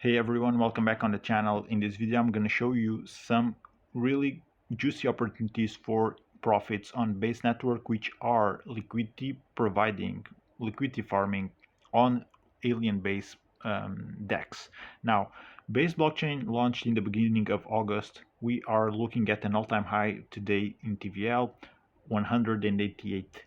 Hey everyone, welcome back on the channel. In this video, I'm going to show you some really juicy opportunities for profits on Base Network, which are liquidity farming on alien base DEX. Now, Base blockchain launched in the beginning of August. We are looking at an all-time high today in TVL, 188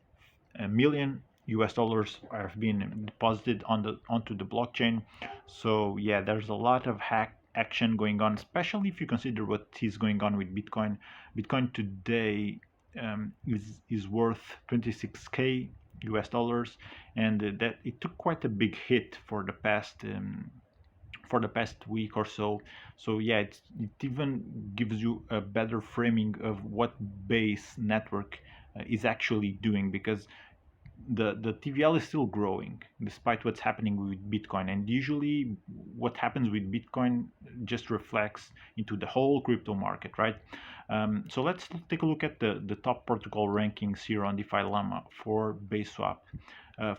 million US dollars have been deposited onto the blockchain. So yeah, there's a lot of hack action going on, especially if you consider what is going on with Bitcoin. Bitcoin today is worth 26k US dollars, and that it took quite a big hit for the past week or so. So yeah, it even gives you a better framing of what Base network is actually doing, because the TVL is still growing despite what's happening with Bitcoin. And usually what happens with Bitcoin just reflects into the whole crypto market, right? So let's take a look at the top protocol rankings here on DeFi Llama for Base Swap,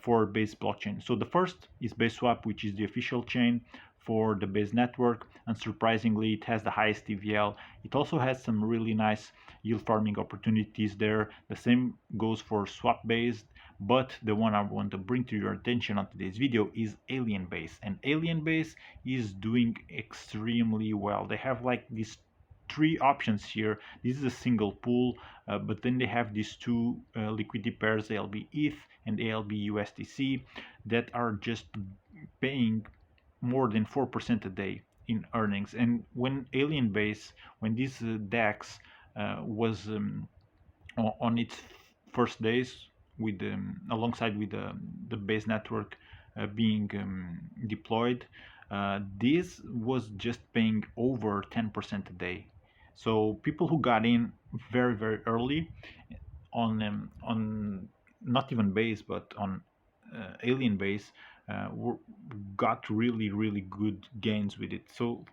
for Base blockchain. So the first is Base Swap, which is the official chain for the Base network. Unsurprisingly, it has the highest TVL. It also has some really nice yield farming opportunities there. The same goes for Swap Base, but the one I want to bring to your attention on today's video is Alien Base. And Alien Base is doing extremely well. They have like these three options here. This is a single pool, but then they have these two liquidity pairs, ALB ETH and ALB USDC, that are just paying more than 4% a day in earnings. And when Alien Base, when this DEX was on its first days, with alongside with the Base network being deployed, this was just paying over 10% a day. So people who got in very early on not even Base but on Alien Base got really good gains with it. So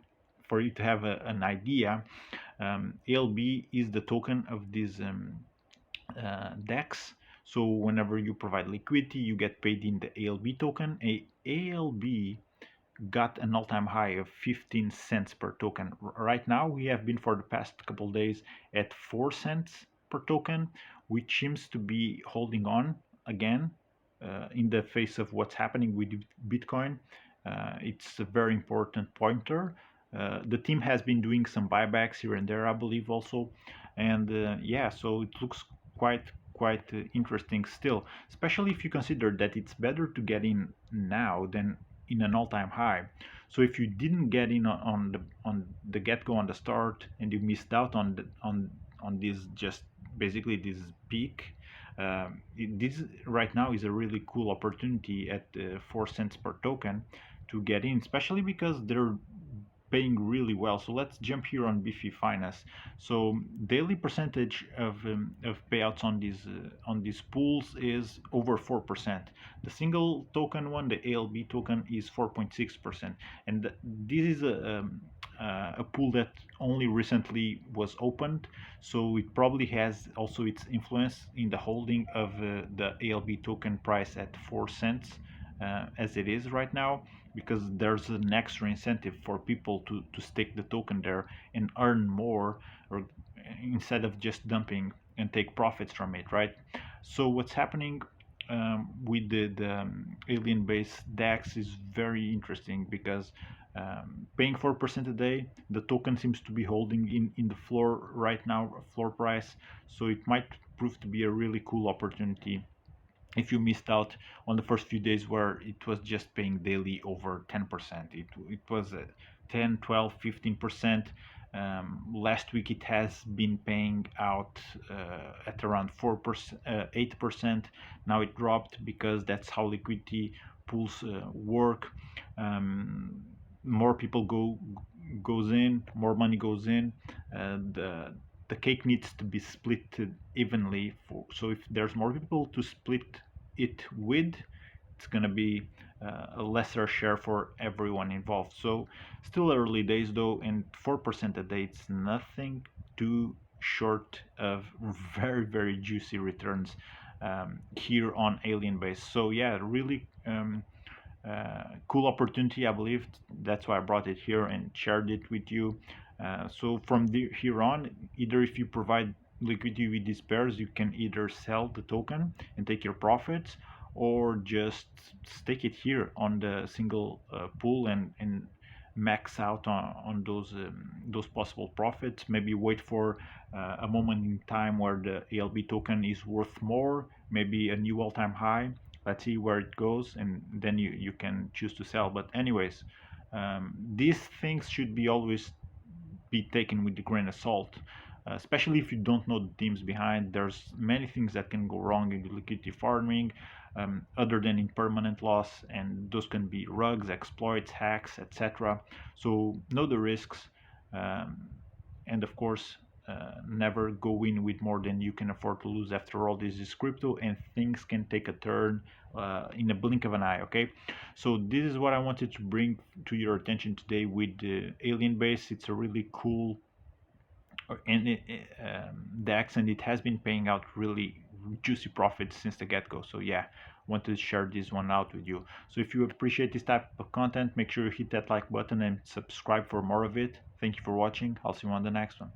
for you to have an idea, ALB is the token of this DEX. So whenever you provide liquidity, you get paid in the ALB token. ALB got an all-time high of 15 cents per token. Right now, we have been for the past couple of days at 4 cents per token, which seems to be holding on again in the face of what's happening with Bitcoin. It's a very important pointer. The team has been doing some buybacks here and there, I believe, also, and yeah, so it looks quite interesting still, especially if you consider that it's better to get in now than in an all-time high. So if you didn't get in on the get-go, on the start, and you missed out on this, just basically this peak, this right now is a really cool opportunity at 4 cents per token to get in, especially because they're paying really well. So let's jump here on Beefy Finance. So daily percentage of payouts on these pools is over 4%. The single token one, the ALB token, is 4.6%, and this is a pool that only recently was opened, so it probably has also its influence in the holding of the ALB token price at 4 cents as it is right now, because there's an extra incentive for people to stake the token there and earn more, or instead of just dumping and take profits from it, right? So what's happening with the alien based DEX is very interesting, because paying 4% a day, the token seems to be holding in the floor right now, floor price. So it might prove to be a really cool opportunity if you missed out on the first few days where it was just paying daily over 10%. It was 10, 12, 15%. Last week it has been paying out at around 4%, 8%. Now it dropped because that's how liquidity pools work. More people goes in, more money goes in, and the cake needs to be split evenly. So if there's more people to split it with, it's going to be a lesser share for everyone involved. So still early days though, and 4% a day, it's nothing too short of very juicy returns here on Alien Base. So yeah, really cool opportunity, I believe. That's why I brought it here and shared it with you. So from here on, either if you provide liquidity with these pairs, you can either sell the token and take your profits, or just stake it here on the single pool and max out on those possible profits. Maybe wait for a moment in time where the ALB token is worth more, maybe a new all-time high. Let's see where it goes, and then you can choose to sell. But anyways, these things should be always be taken with a grain of salt, especially if you don't know the teams behind. There's many things that can go wrong in the liquidity farming, other than impermanent loss, and those can be rugs, exploits, hacks, etc. So know the risks, um, and of course, never go in with more than you can afford to lose. After all, this is crypto, and things can take a turn in a blink of an eye. Okay, so this is what I wanted to bring to your attention today with the Alien Base. It's a really cool and DEX, and it has been paying out really juicy profits since the get-go. So yeah, wanted to share this one out with you. So if you appreciate this type of content, make sure you hit that like button and subscribe for more of it. Thank you for watching. I'll see you on the next one.